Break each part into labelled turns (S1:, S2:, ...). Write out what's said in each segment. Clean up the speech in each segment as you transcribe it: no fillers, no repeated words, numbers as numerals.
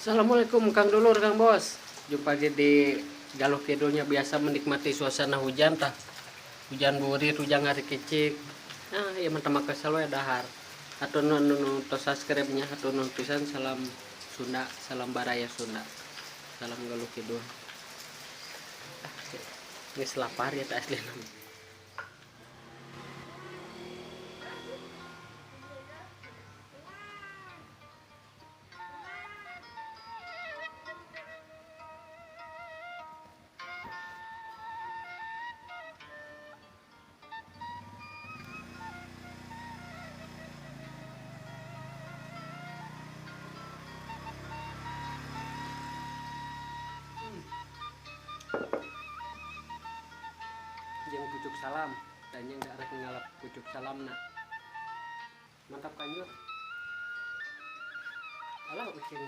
S1: Assalamualaikum Kang Dulur, Kang Bos. Jumpa lagi di Galuh Kidulnya, biasa menikmati suasana hujan tah. Hujan burir, hujan ngari kicik. Nah, ya mantap maka selalu dahar. Atau non tos subscribe-nya atau non pisan salam Sunda, salam Baraya Sunda. Salam Galuh Kidul. Geus lapar ya teh asli. Jeung pucuk salam, dan yang gak rek ngalap pucuk salam nak. Mantap kanjur. Alah ucing.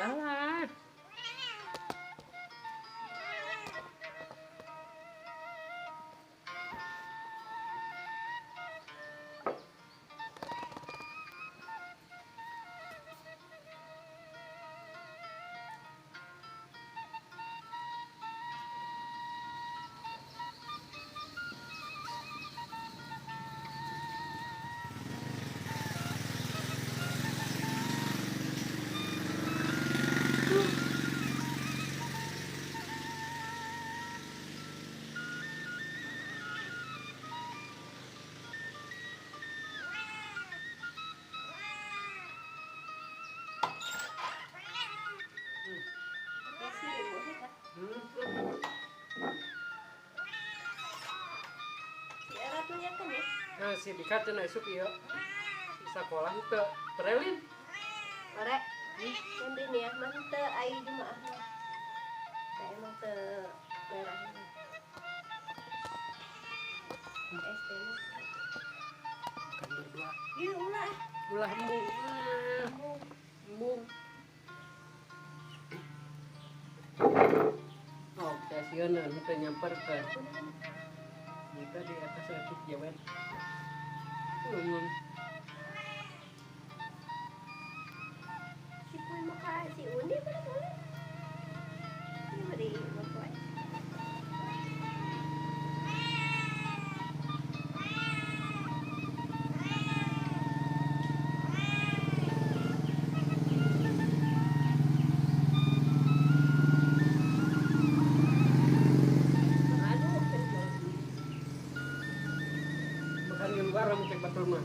S1: Alah. Nah, si Dika teh naik ieu. Si sakola teu terelin.
S2: Ore, yang ini ya, mah teu ai jumaah mah. Teh emang teu merah. SD mah.
S1: Kan berdua.
S2: Ieu ulah.
S1: Ulah embung. Embung. Oh, stasiun teh nyamperkeun. Kita di atas lagi jawet.
S2: Si Puy maka si Undi boleh. Ini beri bapak.
S1: Makan di luar kamu cek batul mah.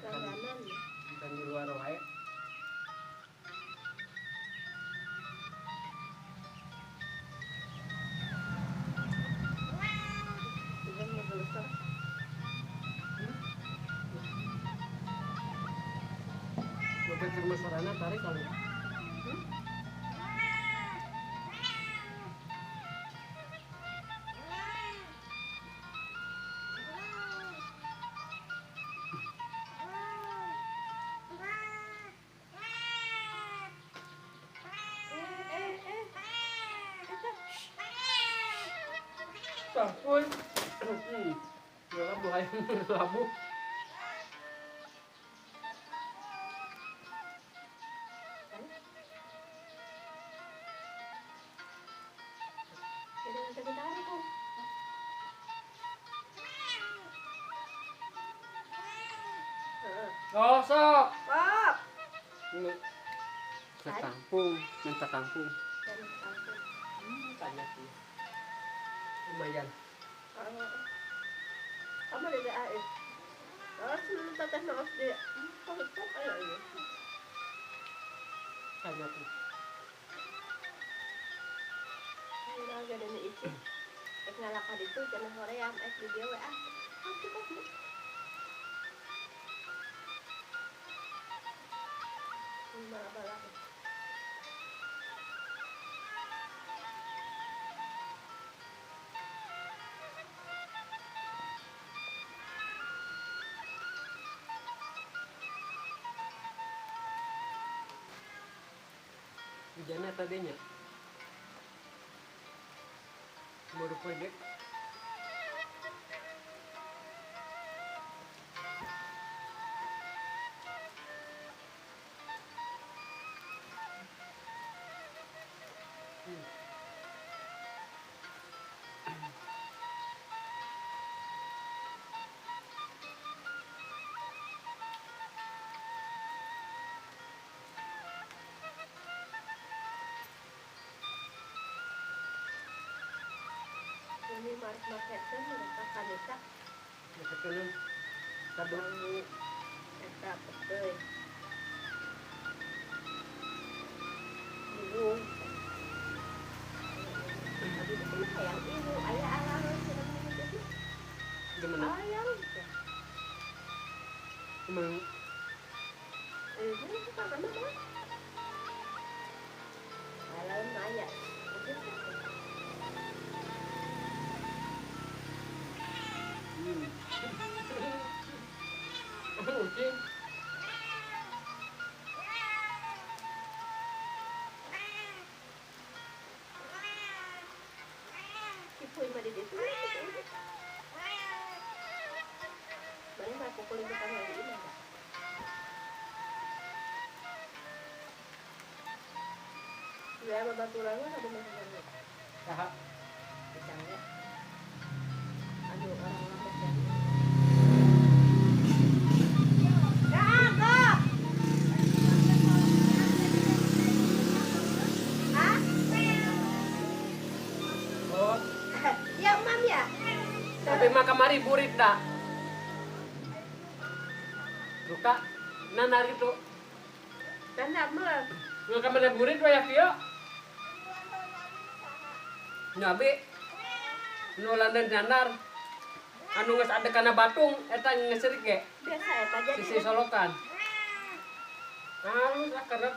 S2: Langganan.
S1: Makan di luar wae.
S2: Juga mau besar.
S1: Makan ke rumah sarana tarik kali. Sampun. Gelap buaya labu.
S2: Jadi kita tarik kok.
S1: Gosok.
S2: Pop.
S1: Setampung, minta tampung.
S2: Dan tampung.
S1: Banyak sih. Lumayan.
S2: Kamu ada air. Kalau sebelum teteh nongos dia, kok itu kayak ini.
S1: Kagak tuh.
S2: Ini agak ada isi. Ngalakad itu jangan sore ya, di dia WA. Aku kok bu. Bala-bala.
S1: Hujannya tadinya. Baru pede.
S2: Ini market kan udah kakak desa.
S1: Ketelan. Kadang
S2: Eta betul. Ibu. Tapi itu mah yang ibu, ayah alang sedang itu.
S1: gimana?
S2: Ayang.
S1: Emang
S2: Ini suka sama mah. Alam ayah.
S1: kucing.
S2: Kipuin mah di situ. Mana mah pukulin tukang lagi ini. Ya, babaturan mah ada masalah.
S1: Tahap.
S2: Misalnya, aduh orang-orang macam
S1: Oh,
S2: ya mam ya.
S1: tapi mah kamari burit dah. Luka, nanar itu.
S2: Dan mah
S1: Nggak kamari burit wa ya kieu. Nyabe. Nulan dan nanar. Anu geus ada kana batung eta ngeserik ge.
S2: biasa eta jadi.
S1: Sisi solokan. Halus akarep.